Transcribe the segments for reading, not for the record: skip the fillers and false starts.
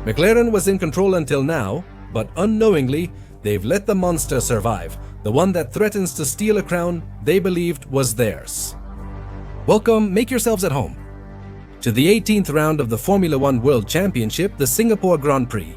McLaren was in control until now, but unknowingly, they've let the monster survive, the one that threatens to steal a crown they believed was theirs. Welcome, make yourselves at home, to the 18th round of the Formula One World Championship, the Singapore Grand Prix.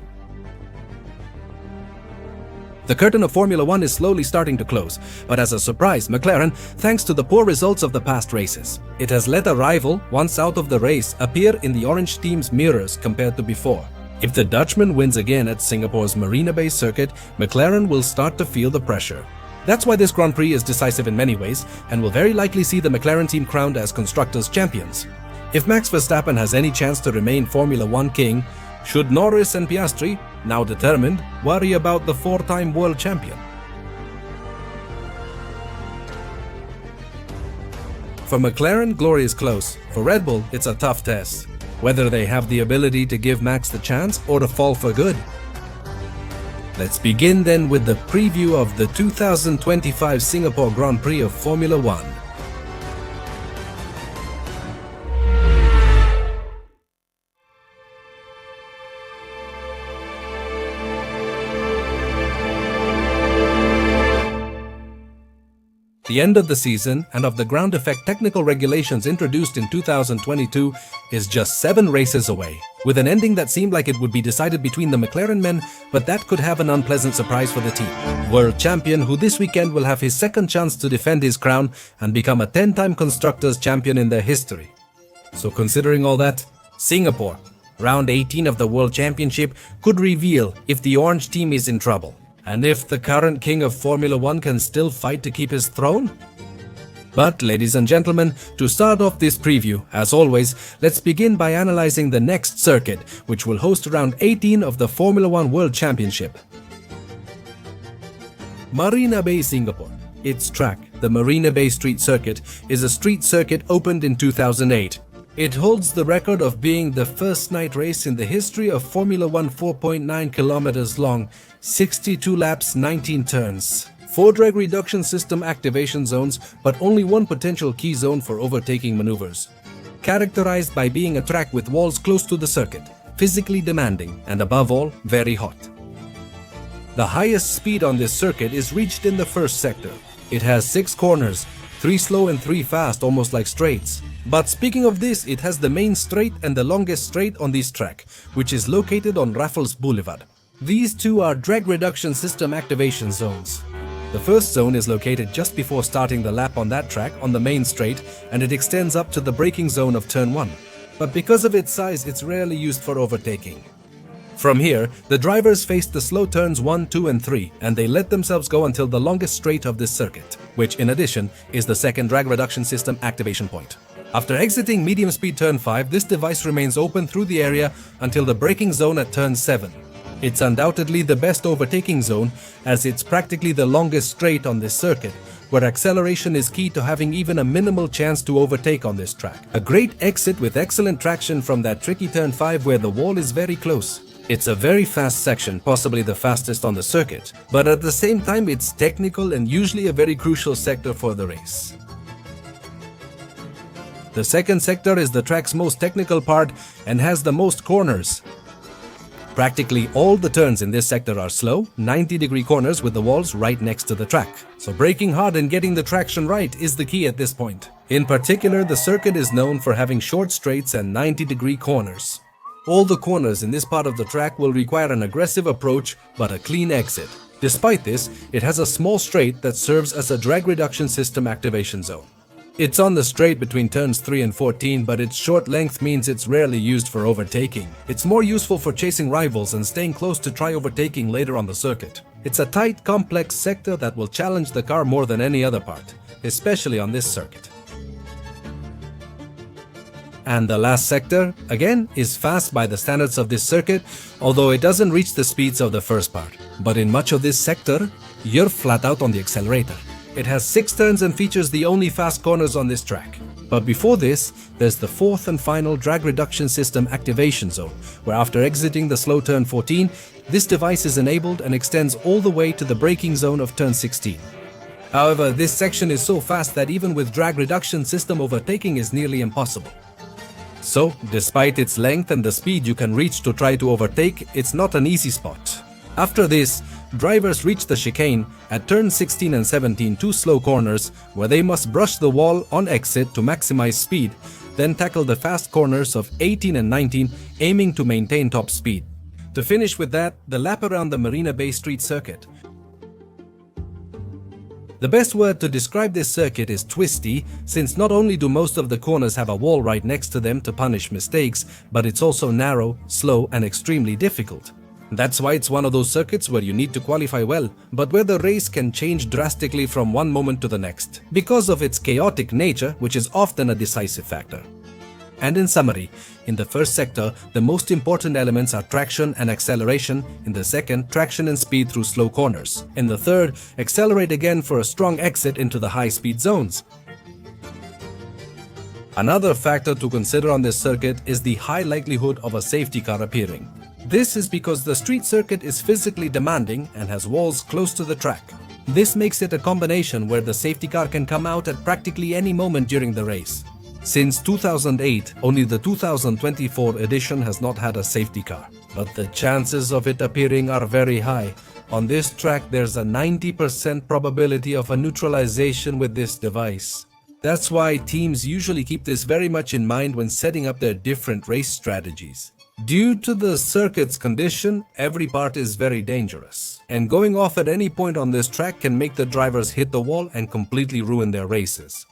The curtain of Formula One is slowly starting to close, but as a surprise, McLaren, thanks to the poor results of the past races, it has let a rival, once out of the race, appear in the orange team's mirrors compared to before. If the Dutchman wins again at Singapore's Marina-based circuit, McLaren will start to feel the pressure. That's why this Grand Prix is decisive in many ways, and will very likely see the McLaren team crowned as Constructors' Champions. If Max Verstappen has any chance to remain Formula One king, should Norris and Piastri, now determined, worry about the four-time world champion? For McLaren, glory is close. For Red Bull, it's a tough test. Whether they have the ability to give Max the chance or to fall for good. Let's begin then with the preview of the 2025 Singapore Grand Prix of Formula One. The end of the season and of the ground effect technical regulations introduced in 2022 is just 7 races away, with an ending that seemed like it would be decided between the McLaren men, but that could have an unpleasant surprise for the team. World champion who this weekend will have his second chance to defend his crown and become a 10-time Constructors' Champion in their history. So considering all that, Singapore, round 18 of the World Championship, could reveal if the orange team is in trouble. And if the current king of Formula One can still fight to keep his throne? But, ladies and gentlemen, to start off this preview, as always, let's begin by analyzing the next circuit, which will host round 18 of the Formula One World Championship. Marina Bay, Singapore. Its track, the Marina Bay Street Circuit, is a street circuit opened in 2008. It holds the record of being the first night race in the history of Formula One 4.9 kilometers long, 62 laps, 19 turns. 4 drag reduction system activation zones, but only one potential key zone for overtaking maneuvers. Characterized by being a track with walls close to the circuit, physically demanding, and above all, very hot. The highest speed on this circuit is reached in the first sector. It has 6 corners, 3 slow and 3 fast, almost like straights. But speaking of this, it has the main straight and the longest straight on this track, which is located on Raffles Boulevard. These two are drag reduction system activation zones. The first zone is located just before starting the lap on that track on the main straight, and it extends up to the braking zone of turn 1. But because of its size, it's rarely used for overtaking. From here, the drivers face the slow turns 1, 2 and 3, and they let themselves go until the longest straight of this circuit, which in addition is the second drag reduction system activation point. After exiting medium speed turn 5, this device remains open through the area until the braking zone at turn 7. It's undoubtedly the best overtaking zone, as it's practically the longest straight on this circuit, where acceleration is key to having even a minimal chance to overtake on this track. A great exit with excellent traction from that tricky turn 5 where the wall is very close. It's a very fast section, possibly the fastest on the circuit, but at the same time it's technical and usually a very crucial sector for the race. The second sector is the track's most technical part and has the most corners. Practically all the turns in this sector are slow, 90-degree corners with the walls right next to the track. So braking hard and getting the traction right is the key at this point. In particular, the circuit is known for having short straights and 90-degree corners. All the corners in this part of the track will require an aggressive approach but a clean exit. Despite this, it has a small straight that serves as a drag reduction system activation zone. It's on the straight between turns 3 and 14, but its short length means it's rarely used for overtaking. It's more useful for chasing rivals and staying close to try overtaking later on the circuit. It's a tight, complex sector that will challenge the car more than any other part, especially on this circuit. And the last sector, again, is fast by the standards of this circuit, although it doesn't reach the speeds of the first part. But in much of this sector, you're flat out on the accelerator. It has 6 turns and features the only fast corners on this track. But before this, there's the fourth and final drag reduction system activation zone, where after exiting the slow turn 14, this device is enabled and extends all the way to the braking zone of turn 16. However, this section is so fast that even with drag reduction system overtaking is nearly impossible. So, despite its length and the speed you can reach to try to overtake, it's not an easy spot. After this, drivers reach the chicane at turns 16 and 17, two slow corners where they must brush the wall on exit to maximize speed, then tackle the fast corners of 18 and 19, aiming to maintain top speed. To finish with that, the lap around the Marina Bay Street Circuit. The best word to describe this circuit is twisty, since not only do most of the corners have a wall right next to them to punish mistakes, but it's also narrow, slow, and extremely difficult. That's why it's one of those circuits where you need to qualify well, but where the race can change drastically from one moment to the next, because of its chaotic nature, which is often a decisive factor. And in summary, in the first sector, the most important elements are traction and acceleration. In the second, traction and speed through slow corners. In the third, accelerate again for a strong exit into the high-speed zones. Another factor to consider on this circuit is the high likelihood of a safety car appearing. This is because the street circuit is physically demanding and has walls close to the track. This makes it a combination where the safety car can come out at practically any moment during the race. Since 2008, only the 2024 edition has not had a safety car, but the chances of it appearing are very high. On this track, there's a 90% probability of a neutralization with this device. That's why teams usually keep this very much in mind when setting up their different race strategies. Due to the circuit's condition, every part is very dangerous, and going off at any point on this track can make the drivers hit the wall and completely ruin their races.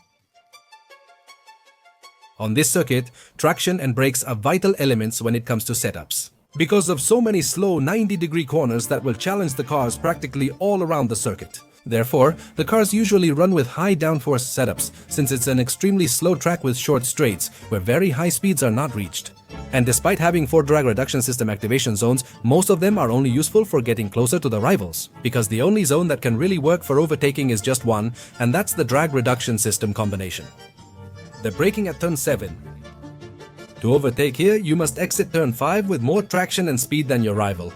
On this circuit, traction and brakes are vital elements when it comes to setups, because of so many slow 90-degree corners that will challenge the cars practically all around the circuit. Therefore, the cars usually run with high downforce setups, since it's an extremely slow track with short straights, where very high speeds are not reached. And despite having 4 drag reduction system activation zones, most of them are only useful for getting closer to the rivals, because the only zone that can really work for overtaking is just one, and that's the drag reduction system combination. The braking at turn 7. To overtake here, you must exit turn 5 with more traction and speed than your rival.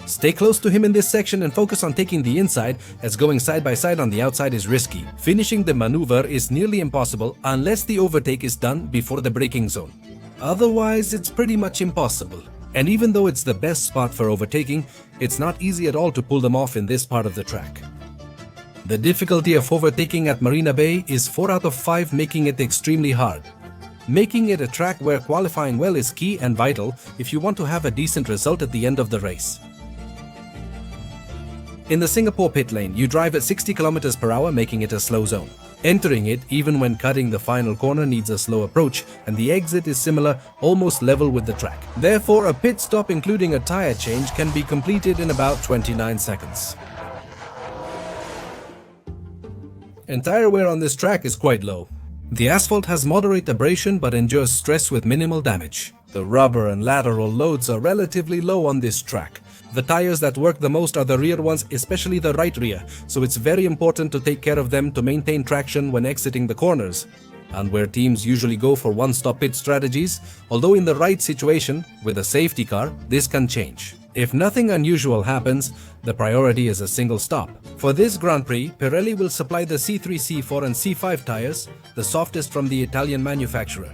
Stay close to him in this section and focus on taking the inside, as going side by side on the outside is risky. Finishing the maneuver is nearly impossible unless the overtake is done before the braking zone. Otherwise, it's pretty much impossible. And even though it's the best spot for overtaking, it's not easy at all to pull them off in this part of the track. The difficulty of overtaking at Marina Bay is 4 out of 5, making it extremely hard. Making it a track where qualifying well is key and vital if you want to have a decent result at the end of the race. In the Singapore pit lane, you drive at 60 km per hour, making it a slow zone. Entering it, even when cutting the final corner, needs a slow approach, and the exit is similar, almost level with the track. Therefore, a pit stop including a tire change can be completed in about 29 seconds. And tire wear on this track is quite low. The asphalt has moderate abrasion but endures stress with minimal damage. The rubber and lateral loads are relatively low on this track. The tires that work the most are the rear ones, especially the right rear, so it's very important to take care of them to maintain traction when exiting the corners. And where teams usually go for one-stop pit strategies, although in the right situation, with a safety car, this can change. If nothing unusual happens, the priority is a single stop. For this Grand Prix, Pirelli will supply the C3, C4 and C5 tires, the softest from the Italian manufacturer.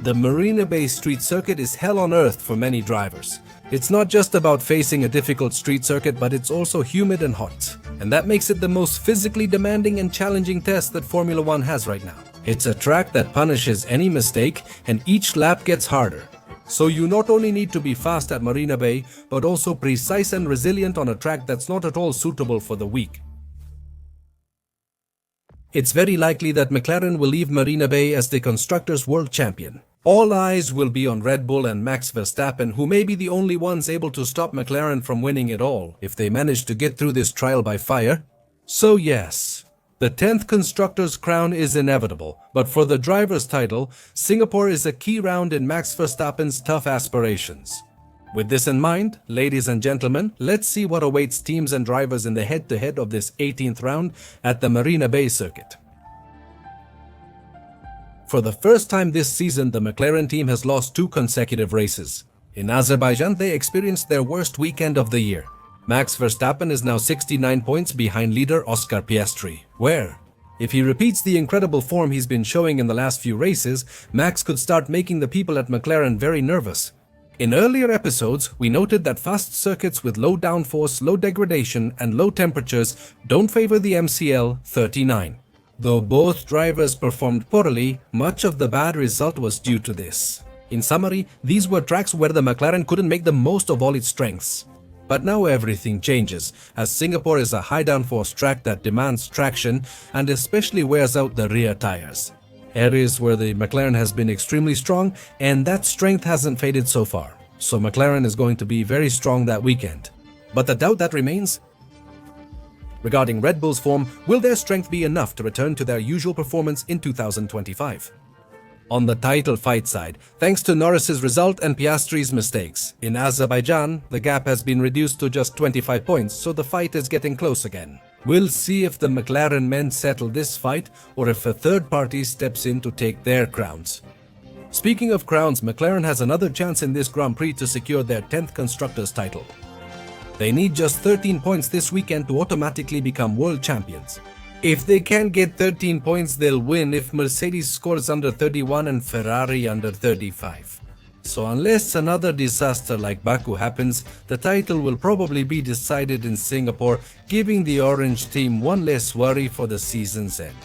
The Marina Bay Street Circuit is hell on earth for many drivers. It's not just about facing a difficult street circuit, but it's also humid and hot. And that makes it the most physically demanding and challenging test that Formula One has right now. It's a track that punishes any mistake, and each lap gets harder. So you not only need to be fast at Marina Bay, but also precise and resilient on a track that's not at all suitable for the weak. It's very likely that McLaren will leave Marina Bay as the Constructors' World Champion. All eyes will be on Red Bull and Max Verstappen, who may be the only ones able to stop McLaren from winning it all, if they manage to get through this trial by fire. So yes, the 10th Constructors' crown is inevitable, but for the driver's title, Singapore is a key round in Max Verstappen's tough aspirations. With this in mind, ladies and gentlemen, let's see what awaits teams and drivers in the head-to-head of this 18th round at the Marina Bay circuit. For the first time this season, the McLaren team has lost 2 consecutive races. In Azerbaijan, they experienced their worst weekend of the year. Max Verstappen is now 69 points behind leader Oscar Piastri. Where? If he repeats the incredible form he's been showing in the last few races, Max could start making the people at McLaren very nervous. In earlier episodes, we noted that fast circuits with low downforce, low degradation, and low temperatures don't favor the MCL 39. Though both drivers performed poorly, much of the bad result was due to this. In summary, these were tracks where the McLaren couldn't make the most of all its strengths. But now everything changes, as Singapore is a high downforce track that demands traction and especially wears out the rear tires. Areas where the McLaren has been extremely strong, and that strength hasn't faded so far. So McLaren is going to be very strong that weekend. But the doubt that remains? Regarding Red Bull's form, will their strength be enough to return to their usual performance in 2025? On the title fight side, thanks to Norris's result and Piastri's mistakes, in Azerbaijan, the gap has been reduced to just 25 points, so the fight is getting close again. We'll see if the McLaren men settle this fight or if a third party steps in to take their crowns. Speaking of crowns, McLaren has another chance in this Grand Prix to secure their 10th Constructors' title. They need just 13 points this weekend to automatically become world champions. If they can't get 13 points, they'll win if Mercedes scores under 31 and Ferrari under 35. So unless another disaster like Baku happens, the title will probably be decided in Singapore, giving the orange team one less worry for the season's end.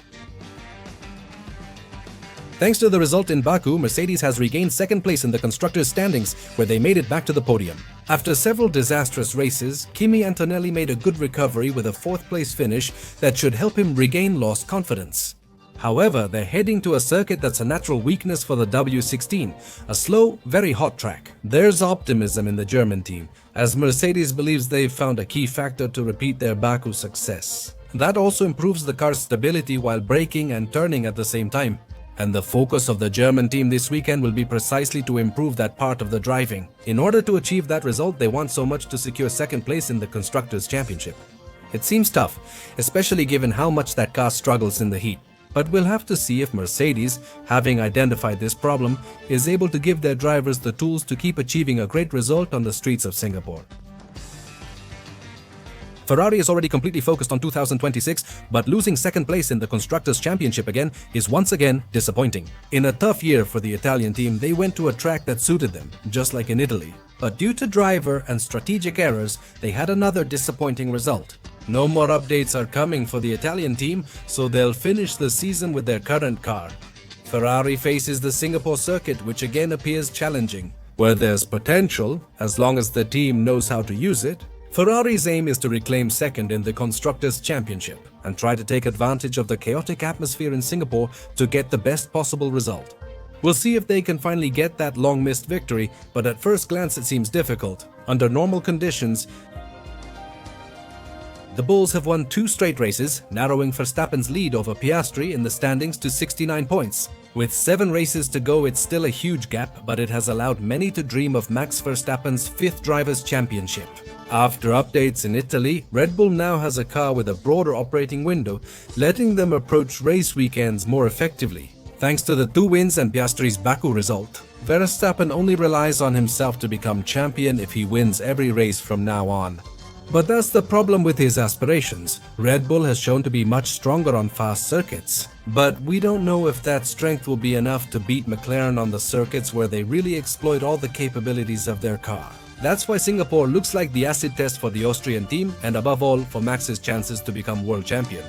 Thanks to the result in Baku, Mercedes has regained second place in the constructors' standings, where they made it back to the podium. After several disastrous races, Kimi Antonelli made a good recovery with a fourth-place finish that should help him regain lost confidence. However, they're heading to a circuit that's a natural weakness for the W16, a slow, very hot track. There's optimism in the German team, as Mercedes believes they've found a key factor to repeat their Baku success. That also improves the car's stability while braking and turning at the same time. And the focus of the German team this weekend will be precisely to improve that part of the driving. In order to achieve that result, they want so much to secure second place in the Constructors' Championship. It seems tough, especially given how much that car struggles in the heat. But we'll have to see if Mercedes, having identified this problem, is able to give their drivers the tools to keep achieving a great result on the streets of Singapore. Ferrari is already completely focused on 2026, but losing second place in the Constructors' Championship again is once again disappointing. In a tough year for the Italian team, they went to a track that suited them, just like in Italy. But due to driver and strategic errors, they had another disappointing result. No more updates are coming for the Italian team, so they'll finish the season with their current car. Ferrari faces the Singapore circuit, which again appears challenging. Where there's potential, as long as the team knows how to use it, Ferrari's aim is to reclaim second in the Constructors' Championship and try to take advantage of the chaotic atmosphere in Singapore to get the best possible result. We'll see if they can finally get that long-missed victory, but at first glance it seems difficult. Under normal conditions, the Bulls have won 2 straight races, narrowing Verstappen's lead over Piastri in the standings to 69 points. With 7 races to go, it's still a huge gap, but it has allowed many to dream of Max Verstappen's 5th Drivers' Championship. After updates in Italy, Red Bull now has a car with a broader operating window, letting them approach race weekends more effectively. Thanks to the 2 wins and Piastri's Baku result, Verstappen only relies on himself to become champion if he wins every race from now on. But that's the problem with his aspirations. Red Bull has shown to be much stronger on fast circuits. But we don't know if that strength will be enough to beat McLaren on the circuits where they really exploit all the capabilities of their car. That's why Singapore looks like the acid test for the Austrian team and above all for Max's chances to become world champion.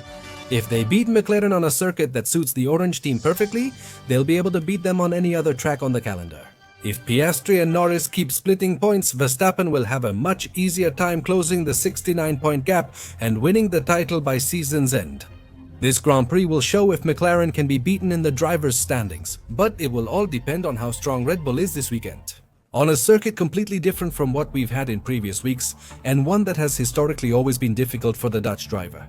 If they beat McLaren on a circuit that suits the orange team perfectly, they'll be able to beat them on any other track on the calendar. If Piastri and Norris keep splitting points, Verstappen will have a much easier time closing the 69-point gap and winning the title by season's end. This Grand Prix will show if McLaren can be beaten in the drivers' standings, but it will all depend on how strong Red Bull is this weekend. On a circuit completely different from what we've had in previous weeks, and one that has historically always been difficult for the Dutch driver.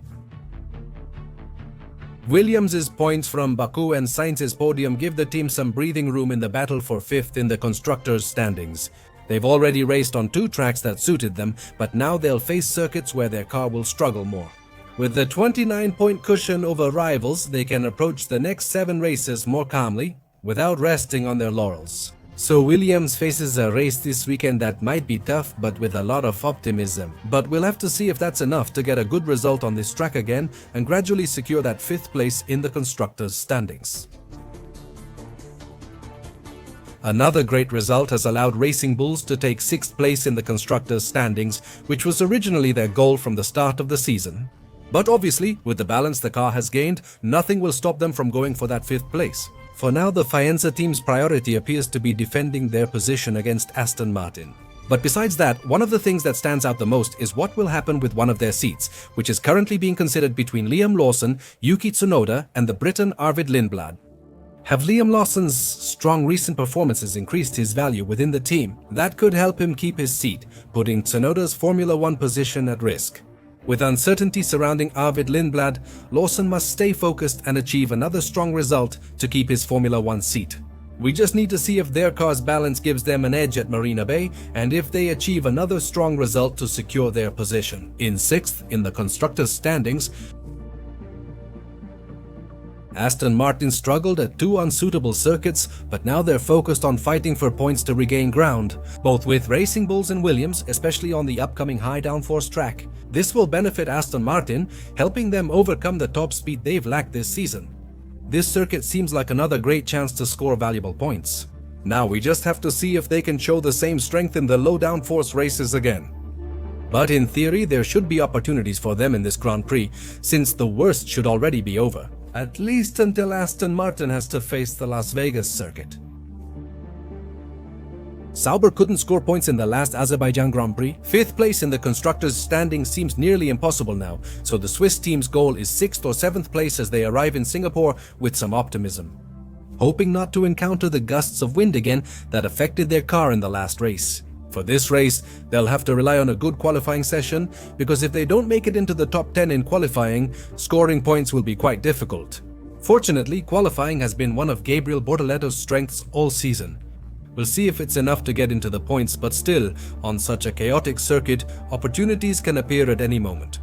Williams' points from Baku and Sainz's podium give the team some breathing room in the battle for 5th in the constructors' standings. They've already raced on 2 tracks that suited them, but now they'll face circuits where their car will struggle more. With the 29-point cushion over rivals, they can approach the next 7 races more calmly, without resting on their laurels. So Williams faces a race this weekend that might be tough but with a lot of optimism. But we'll have to see if that's enough to get a good result on this track again and gradually secure that 5th place in the constructors' standings. Another great result has allowed Racing Bulls to take 6th place in the constructors' standings, which was originally their goal from the start of the season. But obviously, with the balance the car has gained, nothing will stop them from going for that 5th place. For now, the Faenza team's priority appears to be defending their position against Aston Martin. But besides that, one of the things that stands out the most is what will happen with one of their seats, which is currently being considered between Liam Lawson, Yuki Tsunoda, and the Briton Arvid Lindblad. Have Liam Lawson's strong recent performances increased his value within the team? That could help him keep his seat, putting Tsunoda's Formula 1 position at risk. With uncertainty surrounding Arvid Lindblad, Lawson must stay focused and achieve another strong result to keep his Formula 1 seat. We just need to see if their car's balance gives them an edge at Marina Bay and if they achieve another strong result to secure their position. In 6th in the constructors' standings, Aston Martin struggled at 2 unsuitable circuits, but now they're focused on fighting for points to regain ground, both with Racing Bulls and Williams, especially on the upcoming high downforce track. This will benefit Aston Martin, helping them overcome the top speed they've lacked this season. This circuit seems like another great chance to score valuable points. Now we just have to see if they can show the same strength in the low downforce races again. But in theory, there should be opportunities for them in this Grand Prix, since the worst should already be over. At least until Aston Martin has to face the Las Vegas circuit. Sauber couldn't score points in the last Azerbaijan Grand Prix. 5th place in the constructors' standing seems nearly impossible now, so the Swiss team's goal is 6th or 7th place as they arrive in Singapore with some optimism, hoping not to encounter the gusts of wind again that affected their car in the last race. For this race, they'll have to rely on a good qualifying session, because if they don't make it into the top 10 in qualifying, scoring points will be quite difficult. Fortunately, qualifying has been one of Gabriel Bortoletto's strengths all season. We'll see if it's enough to get into the points, but still, on such a chaotic circuit, opportunities can appear at any moment.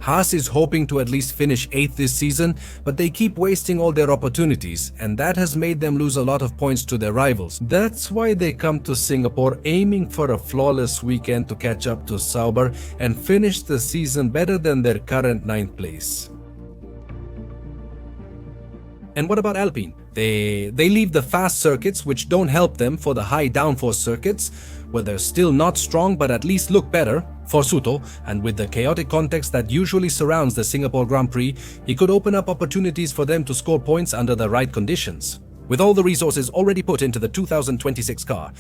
Haas is hoping to at least finish 8th this season, but they keep wasting all their opportunities, and that has made them lose a lot of points to their rivals. That's why they come to Singapore aiming for a flawless weekend to catch up to Sauber and finish the season better than their current 9th place. And what about Alpine? They leave the fast circuits, which don't help them, for the high downforce circuits, where they're still not strong but at least look better. For Suto, and with the chaotic context that usually surrounds the Singapore Grand Prix, he could open up opportunities for them to score points under the right conditions. With all the resources already put into the 2026 car,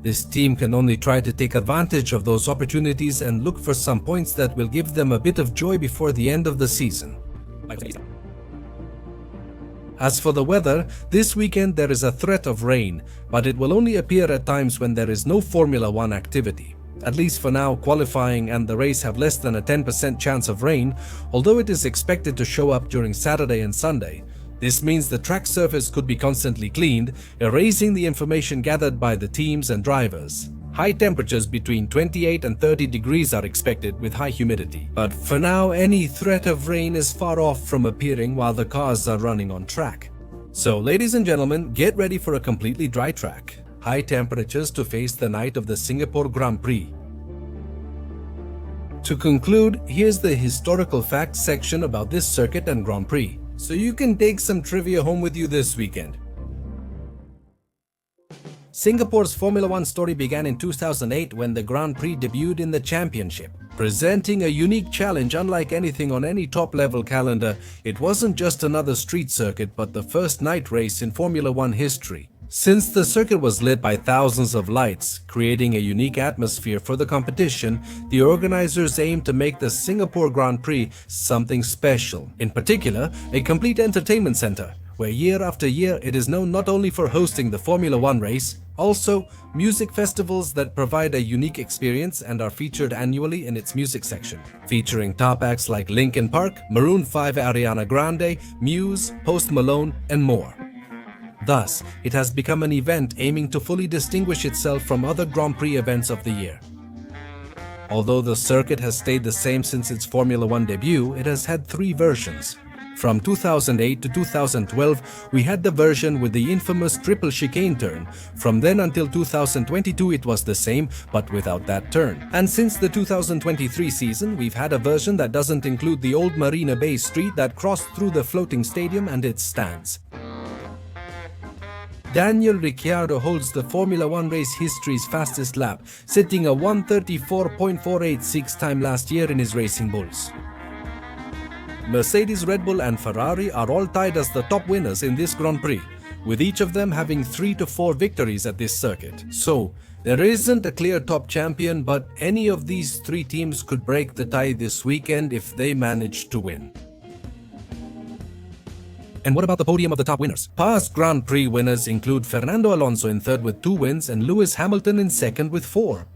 this team can only try to take advantage of those opportunities and look for some points that will give them a bit of joy before the end of the season. As for the weather, this weekend there is a threat of rain, but it will only appear at times when there is no Formula 1 activity. At least for now, qualifying and the race have less than a 10% chance of rain, although it is expected to show up during Saturday and Sunday. This means the track surface could be constantly cleaned, erasing the information gathered by the teams and drivers. High temperatures between 28 and 30 degrees are expected with high humidity. But for now, any threat of rain is far off from appearing while the cars are running on track. So ladies and gentlemen, get ready for a completely dry track. High temperatures to face the night of the Singapore Grand Prix. To conclude, here's the historical facts section about this circuit and Grand Prix, so you can take some trivia home with you this weekend. Singapore's Formula 1 story began in 2008 when the Grand Prix debuted in the championship. Presenting a unique challenge unlike anything on any top-level calendar, it wasn't just another street circuit but the first night race in Formula 1 history. Since the circuit was lit by thousands of lights, creating a unique atmosphere for the competition, the organizers aimed to make the Singapore Grand Prix something special. In particular, a complete entertainment center, where year after year it is known not only for hosting the Formula 1 race, also music festivals that provide a unique experience and are featured annually in its music section, featuring top acts like Linkin Park, Maroon 5, Ariana Grande, Muse, Post Malone, and more. Thus, it has become an event aiming to fully distinguish itself from other Grand Prix events of the year. Although the circuit has stayed the same since its Formula 1 debut, it has had 3 versions. From 2008 to 2012, we had the version with the infamous triple chicane turn. From then until 2022, it was the same, but without that turn. And since the 2023 season, we've had a version that doesn't include the old Marina Bay Street that crossed through the floating stadium and its stands. Daniel Ricciardo holds the Formula One race history's fastest lap, setting a 1:34.486 time last year in his Racing Bulls. Mercedes, Red Bull and Ferrari are all tied as the top winners in this Grand Prix, with each of them having 3 to 4 victories at this circuit. So, there isn't a clear top champion, but any of these 3 teams could break the tie this weekend if they manage to win. And what about the podium of the top winners? Past Grand Prix winners include Fernando Alonso in third with 2 wins and Lewis Hamilton in second with 4.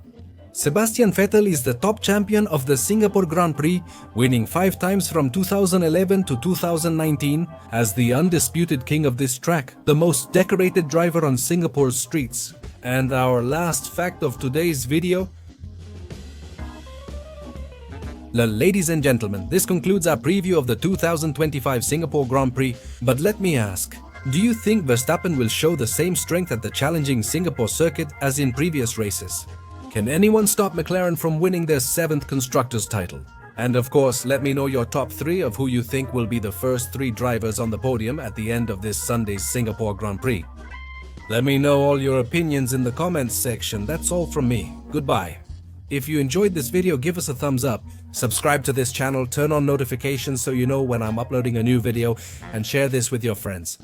Sebastian Vettel is the top champion of the Singapore Grand Prix, winning 5 times from 2011 to 2019 as the undisputed king of this track, the most decorated driver on Singapore's streets. And our last fact of today's video. Ladies and gentlemen, this concludes our preview of the 2025 Singapore Grand Prix. But let me ask, do you think Verstappen will show the same strength at the challenging Singapore circuit as in previous races? Can anyone stop McLaren from winning their 7th Constructors' title? And of course, let me know your top 3 of who you think will be the first 3 drivers on the podium at the end of this Sunday's Singapore Grand Prix. Let me know all your opinions in the comments section. That's all from me. Goodbye. If you enjoyed this video, give us a thumbs up, subscribe to this channel, turn on notifications so you know when I'm uploading a new video, and share this with your friends.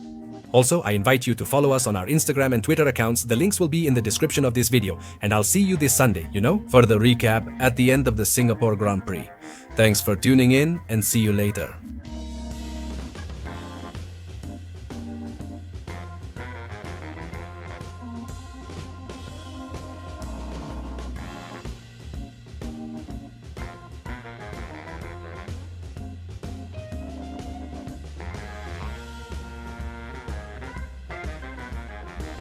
Also, I invite you to follow us on our Instagram and Twitter accounts. The links will be in the description of this video. And I'll see you this Sunday, for the recap at the end of the Singapore Grand Prix. Thanks for tuning in and see you later.